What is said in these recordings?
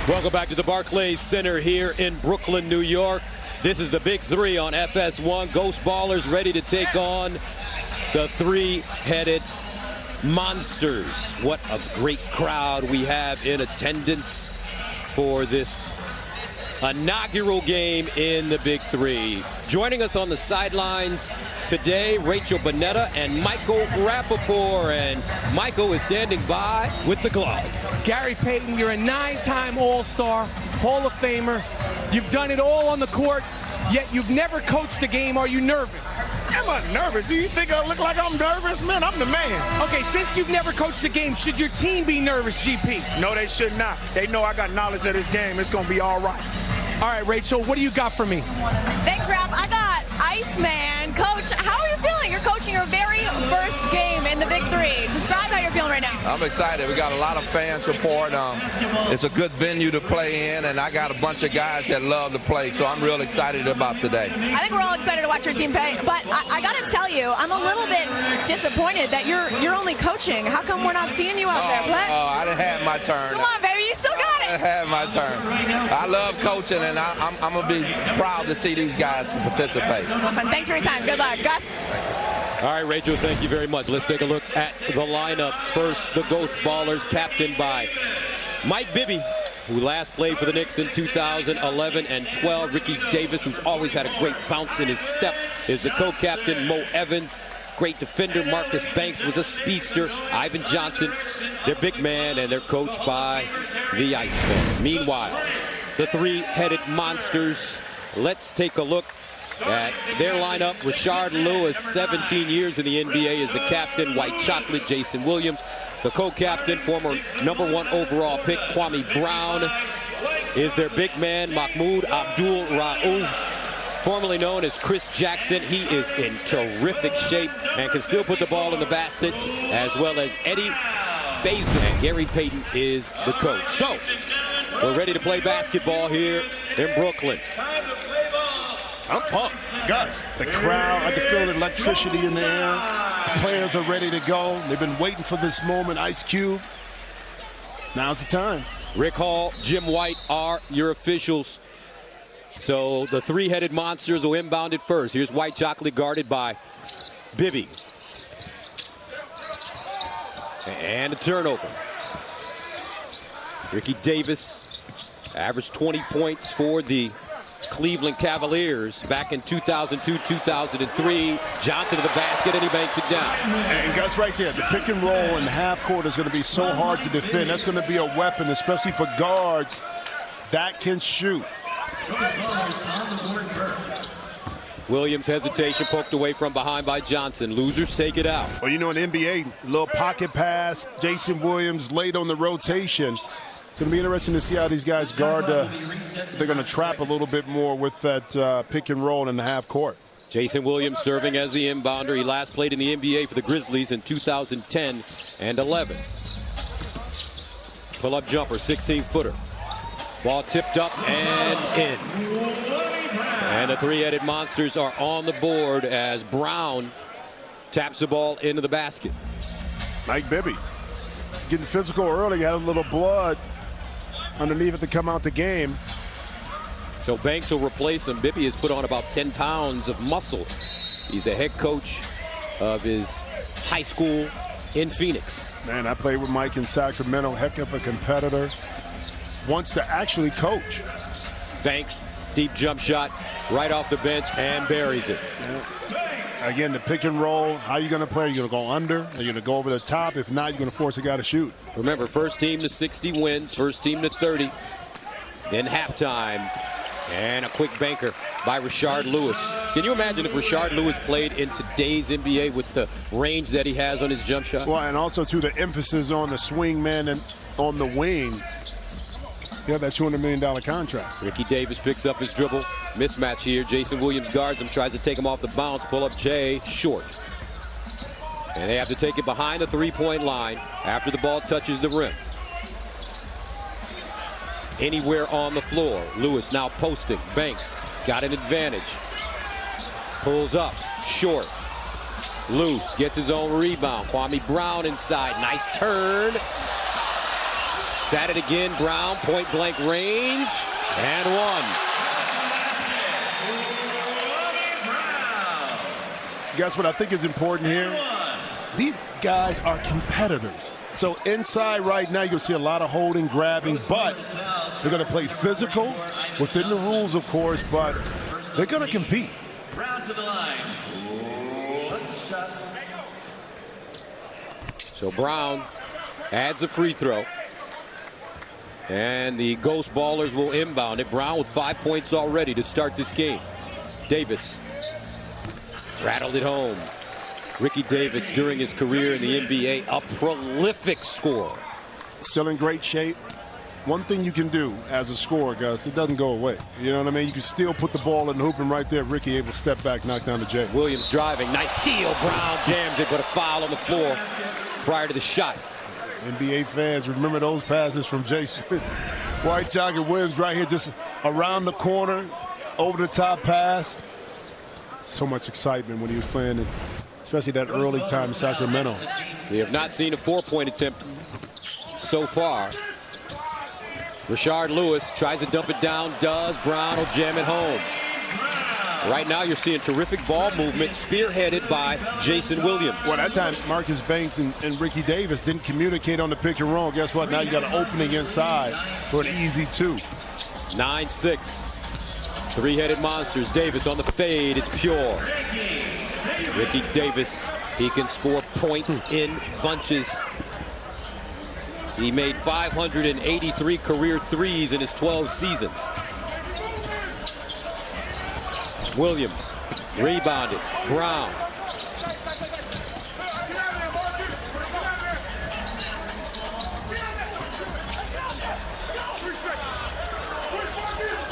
Welcome back to the Barclays Center here in Brooklyn, New York. This is the Big 3 on FS1. Ghost Ballers ready to take on the three-headed monsters. What a great crowd we have in attendance for this inaugural game in the Big 3. Joining us on the sidelines today, Rachel Bonetta and Michael Rappaport. And Michael is standing by with the glove. Gary Payton, you're a 9-time All-Star, Hall of Famer. You've done it all on the court, yet you've never coached a game. Are you nervous? Am I nervous? Do you think I look like I'm nervous? Man, I'm the man. Okay, since you've never coached a game, should your team be nervous, GP? No, they should not. They know I got knowledge of this game. It's going to be all right. All right, Rachel, what do you got for me? Thanks, Rap. I got Iceman. Coach, how are you feeling? You're coaching your very first game in the Big 3. Describe how you're feeling right now. I'm excited. We got a lot of fan support. It's a good venue to play in, and I got a bunch of guys that love to play, so I'm real excited about today. I think we're all excited to watch your team play, but I got to tell you, I'm a little bit disappointed that you're only coaching. How come we're not seeing you out there play? Oh, I didn't have my turn. Come on, baby, you still got it. I had my turn. I love coaching, and I'm going to be proud to see these guys participate. Awesome. Thanks for your time. Good luck. Gus? All right, Rachel, thank you very much. Let's take a look at the lineups. First, the Ghost Ballers, captained by Mike Bibby, who last played for the Knicks in 2011 and 12. Ricky Davis, who's always had a great bounce in his step, is the co-captain. Mo Evans, great defender. Marcus Banks was a speedster. Ivan Johnson, their big man, and they're coached by the Iceman. Meanwhile, the three-headed monsters. Let's take a look at their lineup. Rashard Lewis, 17 years in the NBA, is the captain. White Chocolate, Jason Williams. The co-captain, former #1 overall pick, Kwame Brown, is their big man. Mahmoud Abdul-Rauf, formerly known as Chris Jackson. He is in terrific shape and can still put the ball in the basket, as well as Eddie Bazley. And Gary Payton is the coach. So, we're ready to play basketball here in Brooklyn. I'm pumped. Gus, the crowd, I can feel the electricity in the air. The players are ready to go. They've been waiting for this moment. Ice Cube, now's the time. Rick Hall, Jim White are your officials. So the three-headed monsters will inbound it first. Here's White Chocolate guarded by Bibby. And a turnover. Ricky Davis averaged 20 points for the Cleveland Cavaliers back in 2002, 2003. Johnson to the basket, and he banks it down. And Gus, right there, the pick and roll in the half court is going to be so hard to defend. That's going to be a weapon, especially for guards that can shoot. Williams hesitation, poked away from behind by Johnson. Losers take it out. Well, you know, in the NBA, a little pocket pass. Jason Williams late on the rotation. It's going to be interesting to see how these guys guard. They're going to trap a little bit more with that pick and roll in the half court. Jason Williams serving as the inbounder. He last played in the NBA for the Grizzlies in 2010 and 11. Pull-up jumper, 16-footer. Ball tipped up and in. And the three-headed monsters are on the board as Brown taps the ball into the basket. Mike Bibby getting physical early, had a little blood underneath it to come out the game. So Banks will replace him. Bibby has put on about 10 pounds of muscle. He's a head coach of his high school in Phoenix. Man, I played with Mike in Sacramento. Heck of a competitor. Wants to actually coach. Banks, deep jump shot, right off the bench, and buries it. Yeah. Again, the pick and roll. How are you going to play? Are you going to go under? Are you going to go over the top? If not, you're going to force a guy to shoot. Remember, first team to 60 wins, first team to 30. Then halftime. And a quick banker by Rashard Lewis. Can you imagine if Rashard Lewis played in today's NBA with the range that he has on his jump shot? Well, and also, too, the emphasis on the swing man and on the wing. Yeah, that $200 million contract. Ricky Davis picks up his dribble. Mismatch here. Jason Williams guards him, tries to take him off the bounce. Pull up Jay, short. And they have to take it behind the three-point line after the ball touches the rim. Anywhere on the floor. Lewis now posting. Banks has got an advantage. Pulls up, short. Loose, gets his own rebound. Kwame Brown inside, nice turn. Batted again, Brown, point blank range, and one. Guess what I think is important here? These guys are competitors. So inside right now, you'll see a lot of holding, grabbing, but they're going to play physical within the rules, of course, but they're going to compete. Brown to the line. One shot. So Brown adds a free throw. And the Ghost Ballers will inbound it. Brown with 5 points already to start this game. Davis rattled it home. Ricky Davis, during his career in the NBA, a prolific scorer. Still in great shape. One thing you can do as a scorer, Gus, it doesn't go away. You know what I mean? You can still put the ball in the hoop, and right there, Ricky able to step back, knock down the J. Williams driving, nice steal. Brown jams it, but a foul on the floor prior to the shot. NBA fans, remember those passes from Jason White, Chalk, and Williams right here, just around the corner, over the top pass. So much excitement when he was playing it, especially that early time in Sacramento. We have not seen a 4-point attempt so far. Rashard Lewis tries to dump it down, does. Brown will jam it home. Right now you're seeing terrific ball movement spearheaded by Jason Williams. Well, that time Marcus Banks and Ricky Davis didn't communicate on the pick and roll. Guess what? Now you got an opening inside for an easy 2. 9-6. Three-headed monsters. Davis on the fade. It's pure. Ricky Davis, he can score points in bunches. He made 583 career threes in his 12 seasons. Williams rebounded. Brown.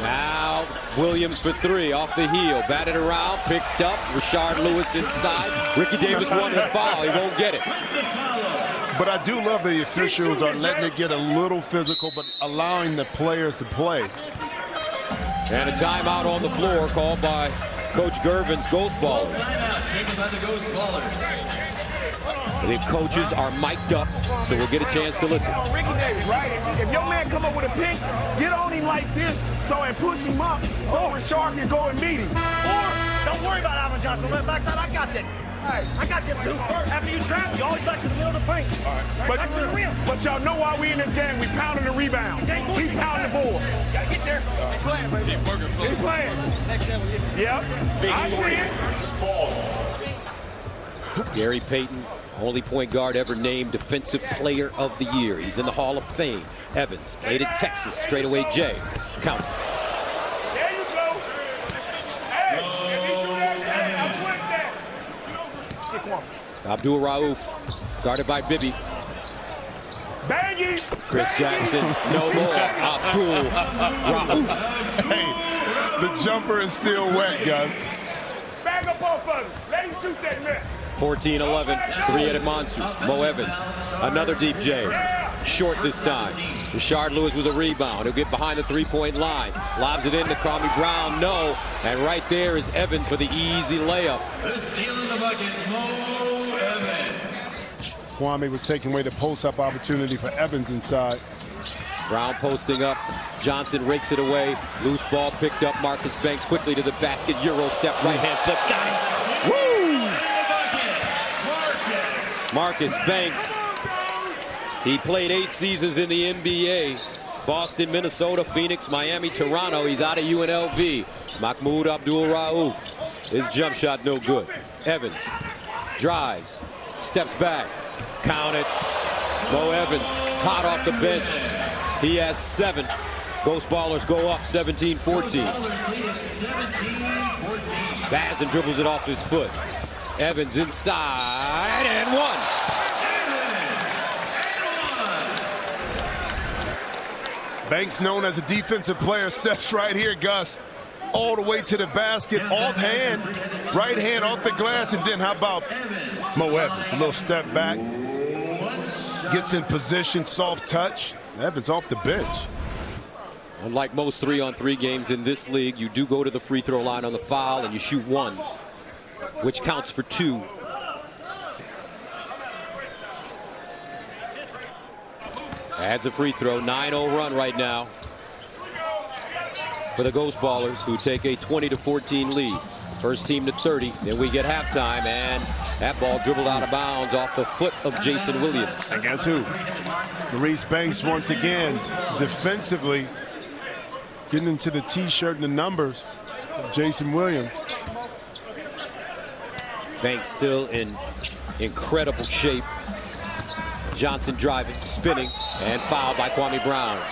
Now Williams for 3 off the heel. Batted around, picked up. Rashard Lewis inside. Ricky Davis wanted a foul. He won't get it. But I do love the officials are letting it get a little physical, but allowing the players to play. And a timeout on the floor called by Coach Gervin's Ghost Ballers. Timeout taken by the Ghost Ballers. The coaches are mic'd up, so we'll get a chance to listen. Ricky Davis, right? If your man come up with a pick, get on him like this, and push him up, so Rashard can go and meet him. Or don't worry about Alvin Johnson. Left backside, I got that. Right. I got them too. After you trap, you always back to the middle of the paint. All right. Back to the rim. But y'all know why we in this game. We pounding the rebound. We pounding the board. Gotta get there. He's playing, baby. He's playing. Yep. I see it. Gary Payton, only point guard ever named Defensive Player of the Year. He's in the Hall of Fame. Evans played at Texas. Straightaway J. Count. There you go. Hey, if he do that, I'm with that. Abdul Rauf, guarded by Bibby. Baggy. Chris Jackson, no more. Abdul Rauf. Hey, the jumper is still wet, guys. Bag up both of them. Let him shoot that mess. 14-11, three-headed monsters. Mo Evans, another deep J. Short this time. Rashard Lewis with a rebound. He'll get behind the three-point line. Lobs it in to Kwame Brown, no. And right there is Evans for the easy layup. The steal in the bucket, Mo Evans. Kwame was taking away the post-up opportunity for Evans inside. Brown posting up. Johnson rakes it away. Loose ball picked up. Marcus Banks quickly to the basket. Euro step, right-hand flip. Got it. Woo! Marcus Banks. He played 8 seasons in the NBA. Boston, Minnesota, Phoenix, Miami, Toronto. He's out of UNLV. Mahmoud Abdul Rauf. His jump shot no good. Evans drives, steps back, count it. Mo Evans, hot off the bench. He has 7. Ghost Ballers go up 17-14. Bazin dribbles it off his foot. Evans inside and 1. Banks, known as a defensive player, steps right here, Gus, all the way to the basket, offhand, right hand off the glass, and then how about Mo Evans? A little step back, gets in position, soft touch. Evans off the bench. Unlike most 3-on-3 games in this league, you do go to the free throw line on the foul and you shoot 1, which counts for 2. Adds a free throw. 9-0 run right now for the Ghost Ballers, who take a 20-14 lead. First team to 30. Then we get halftime, and that ball dribbled out of bounds off the foot of Jason Williams. And guess who? Maurice Banks once again defensively getting into the T-shirt and the numbers of Jason Williams. Banks still in incredible shape. Johnson driving, spinning, and fouled by Kwame Brown.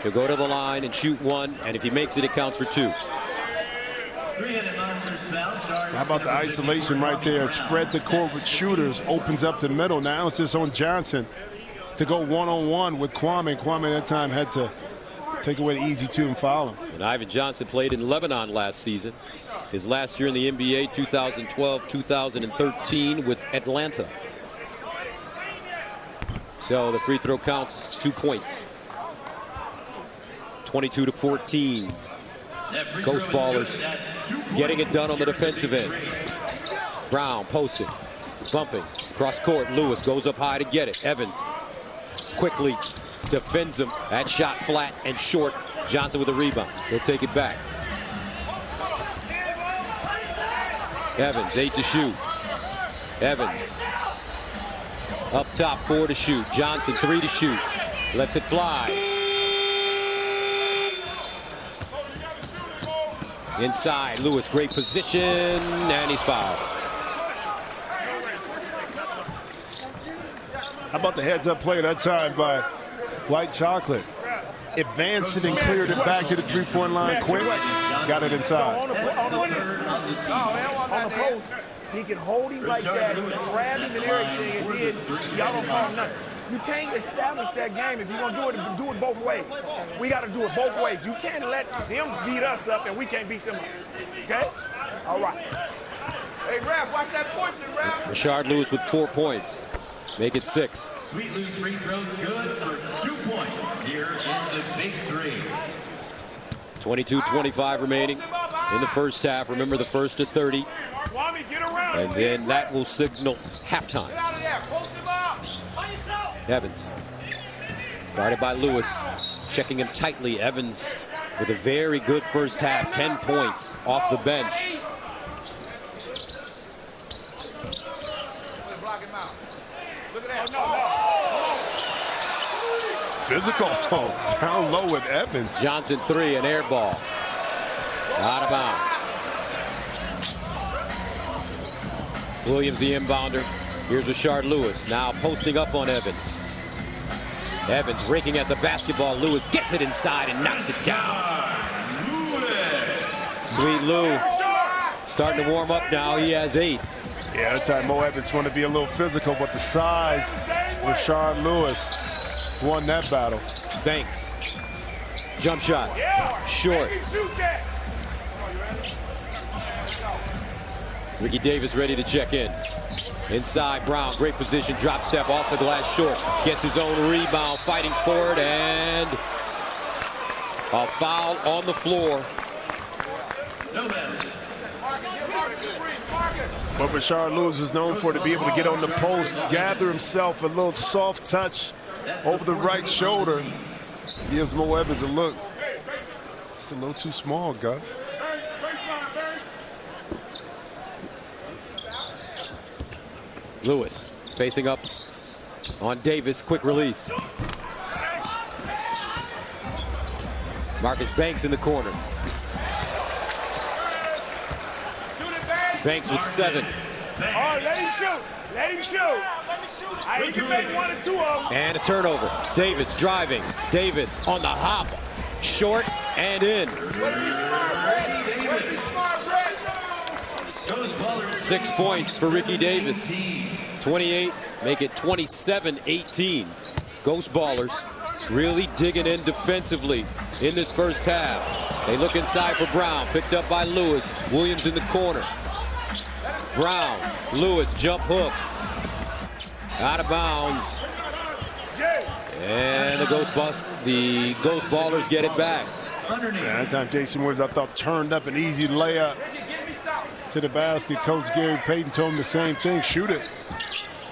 He'll go to the line and shoot one, and if he makes it, it counts for two. How about the isolation right there? Spread the court with shooters, opens up the middle. Now it's just on Johnson to go one-on-one with Kwame. Kwame that time had to take away the easy two and foul him. And Ivan Johnson played in Lebanon last season. His last year in the NBA, 2012-2013 with Atlanta. So the free throw counts 2 points. 22-14. Ghost Ballers getting it done on the defensive end. Brown posted, bumping, cross court. Lewis goes up high to get it. Evans quickly defends him. That shot flat and short. Johnson with a rebound. He'll take it back. Evans, 8 to shoot. Evans up top, 4 to shoot. Johnson, 3 to shoot. Lets it fly. Inside, Lewis, great position, and he's fouled. How about the heads-up play that time by White Chocolate? Advanced it and cleared it back to the three-point line quick. Got it inside. On the post, he can hold him like that, grab him and everything, and then y'all don't call nothing. You can't establish that game if you're going to do it both ways. We got to do it both ways. You can't let them beat us up and we can't beat them up. Okay? All right. Hey, Rap, watch that portion, Rap. Rashard Lewis with 4 points. Make it 6. Sweet Lou's free throw good for 2 points here in the Big 3. 22-25 remaining in the first half. Remember, the first to 30. And then that will signal halftime. Evans, guarded by Lewis, checking him tightly. Evans with a very good first half, 10 points off the bench. Physical down low with Evans. Johnson 3, an air ball. Out of bounds. Williams the inbounder. Here's Rashard Lewis now posting up on Evans. Evans raking at the basketball. Lewis gets it inside and knocks it down. Sweet Lou starting to warm up now. He has 8. Yeah, that time Mo Evans want to be a little physical, but the size of Rashard Lewis won that battle. Banks. Jump shot. Short. Ricky Davis ready to check in. Inside, Brown, great position, drop step off the glass short. Gets his own rebound, fighting for it, and a foul on the floor. No basket. What Rashard Lewis is known for, to be able to get on the post, gather himself, a little soft touch over the right shoulder. Gives Mo Evans a look. It's a little too small, Gus. Lewis facing up on Davis, quick release. Marcus Banks in the corner. Banks with 7. Oh, let him shoot. Let him shoot. He can make 1 or 2 of them. And a turnover. Davis driving. Davis on the hop. Short and in. 6 points for Ricky Davis. 28, make it 27-18. Ghost Ballers really digging in defensively in this first half. They look inside for Brown, picked up by Lewis. Williams in the corner. Brown, Lewis, jump hook. Out of bounds. And the Ghost Ballers get it back. Yeah, that time Jason Williams, I thought, turned up an easy layup to the basket. Coach Gary Payton told him the same thing. Shoot it.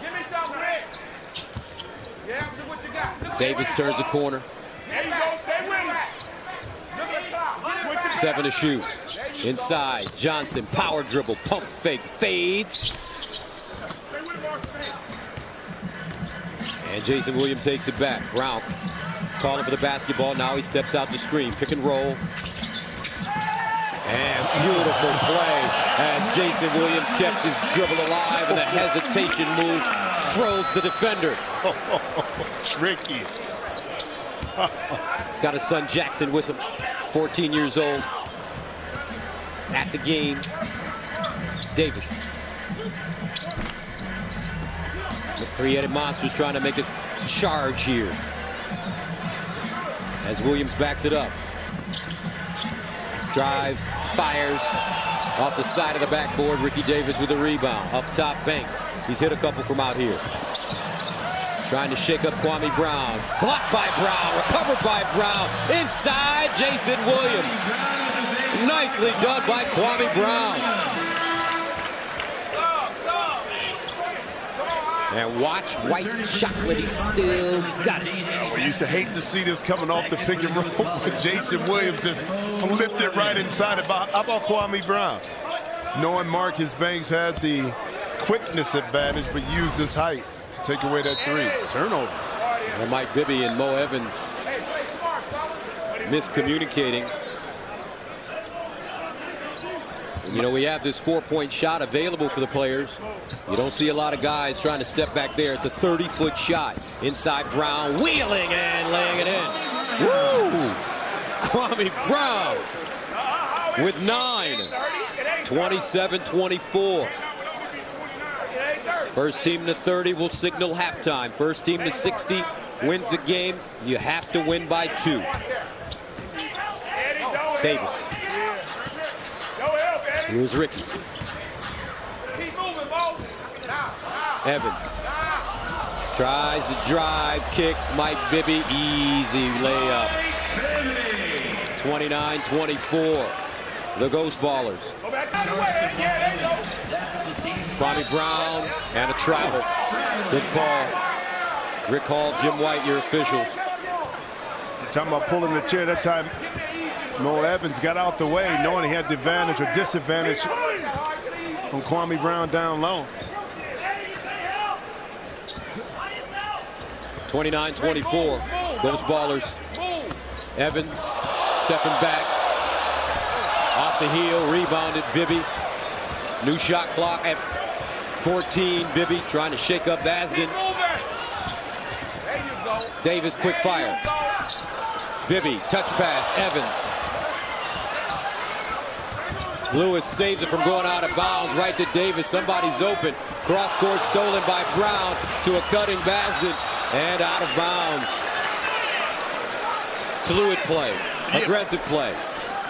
Give me something, Rick. Yeah, do what you got. Davis turns the corner. There you go. Stay with him. 7 to shoot. Inside, Johnson, power dribble, pump fake, fades. And Jason Williams takes it back. Brown calling for the basketball. Now he steps out the screen. Pick and roll. And beautiful play as Jason Williams kept his dribble alive, and the hesitation move froze the defender. Tricky. He's got his son Jackson with him, 14 years old. At the game, Davis. The three-headed monster's trying to make a charge here. As Williams backs it up. Drives, fires, off the side of the backboard. Ricky Davis with a rebound. Up top, Banks. He's hit a couple from out here. Trying to shake up Kwame Brown. Blocked by Brown, recovered by Brown. Inside, Jason Williams. Nicely done by Kwame Brown. And watch White Chocolate, he still got it. We used to hate to see this coming off the pick and roll, but Jason Williams just flipped it right inside. How about Kwame Brown? Knowing Marcus Banks had the quickness advantage, but used his height to take away that three. Turnover. And Mike Bibby and Mo Evans miscommunicating. You know, we have this 4-point shot available for the players. You don't see a lot of guys trying to step back there. It's a 30-foot shot. Inside Brown, wheeling and laying it in. Woo! Kwame Brown with 9. 27-24. First team to 30 will signal halftime. First team to 60 wins the game. You have to win by 2. Davis. Here's Ricky. Evans tries to drive, kicks. Mike Bibby, easy layup. 29-24. The Ghost Ballers. Kwame Brown and a travel. Good call. Rick Hall, Jim White, your officials. You're talking about pulling the chair that time. Mo Evans got out the way, knowing he had the advantage or disadvantage from Kwame Brown down low. 29-24. Those Ballers. Evans stepping back. Off the heel, rebounded Bibby. New shot clock at 14. Bibby trying to shake up Basden. Davis, quick fire. Bibby, touch pass, Evans. Lewis saves it from going out of bounds, right to Davis. Somebody's open. Cross court stolen by Brown to a cutting Basden and out of bounds. Fluid play, aggressive play.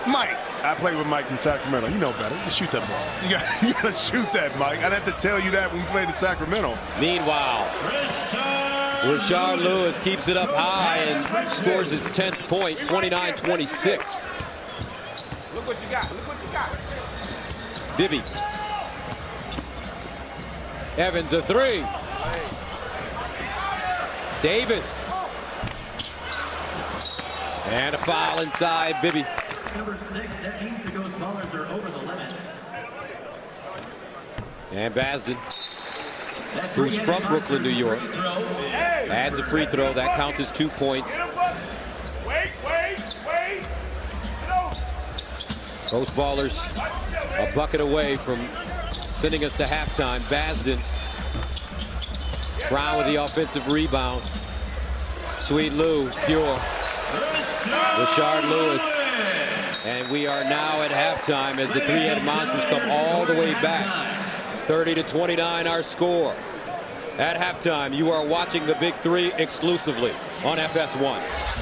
Mike, I played with Mike in Sacramento. You know better. You shoot that ball. You gotta shoot that, Mike. I'd have to tell you that when we played in Sacramento. Meanwhile, Rashard Lewis keeps it up high and scores his 10th point, 29-26. Look what you got. Look what you got. Bibby. Evans a 3. Davis. And a foul inside Bibby. Number 6, that means the Ghost Ballers are over the limit. And Basden, who's from Brooklyn, New York, adds a free throw. That counts as 2 points. Ghost Ballers a bucket away from sending us to halftime. Basden, Brown with the offensive rebound. Sweet Lou, pure. Rashard Lewis. And we are now at halftime as the three-headed monsters come all the way back. 30-29 our score. At halftime, you are watching the Big 3 exclusively on FS1.